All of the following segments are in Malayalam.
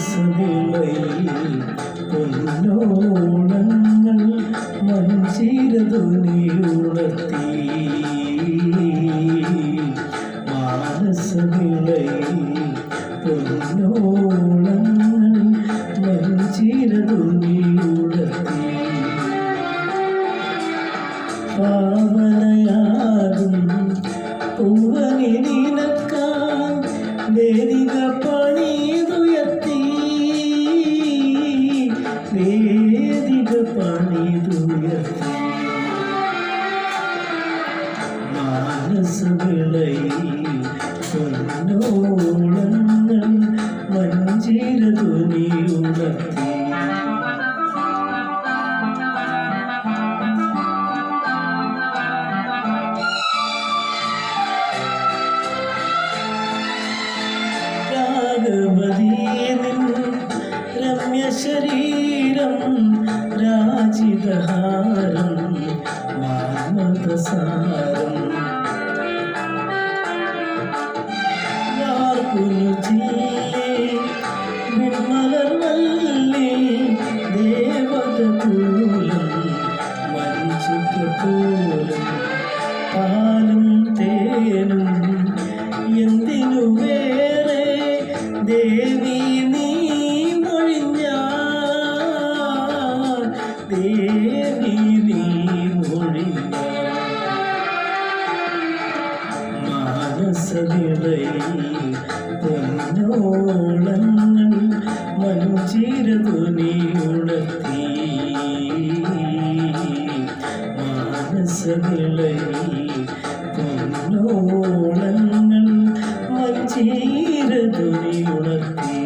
മാനസനിലയിൽ പൊന്നോളങ്ങൾ മഞ്ചിരധ്വനിയുണർത്തി മാനസനിലയിൽ പൊന്നോളങ്ങൾ മഞ്ചിരധ്വനിയുണർത്തി പാവനയാകും പൂവനി നിനക്കാൻ വേദിക പണിതുയർത്തി വേദിക പണിതുയർത്തി മാനസവിളയിൽ പൊന്നോളങ്ങൾ മഞ്ചിരധ്വനിയുണർത്തി രമ്യശരീരം രാജിതഹാരം മാനവസാരം വിമലർവല്ലി ദേവതകൂലം മഞ്ചുകകൂലം പാലും തേനും എന്തിനു വേറെ ദേവി ദേവി നീ മൊഴിഞ്ഞ മാനസനിലയിൽ പൊന്നോളങ്ങൾ മഞ്ചിരധ്വനിയുണർത്തി മാനസനിലയിൽ പൊന്നോളങ്ങൾ മഞ്ചിരധ്വനിയുണർത്തി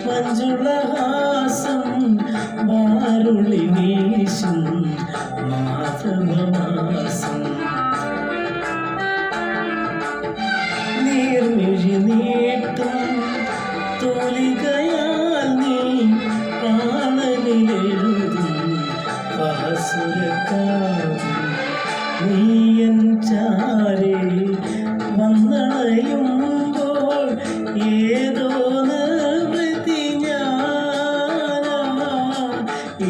മഞ്ജുളഹാസം മാരുളി വീശും മാധവമാസം നീർമിഴി നീട്ടും തൂലികയാൽ നീ പ്രാണനിലെഴുതും പാസുരക്കാവും നീയൻ ചാരെ വന്നണയുമ്പോൾ ഏതോ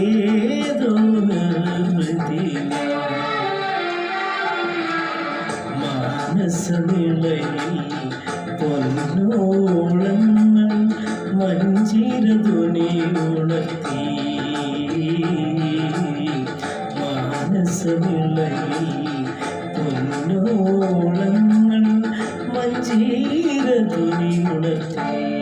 ഏതോ നിർവൃതി മാനസനിലയിൽ പൊന്നോളങ്ങൾ മഞ്ചിരധ്വനിയുണർത്തി മാനസനിലയിൽ പൊന്നോളങ്ങൾ മഞ്ചിരധ്വനിയുണർത്തി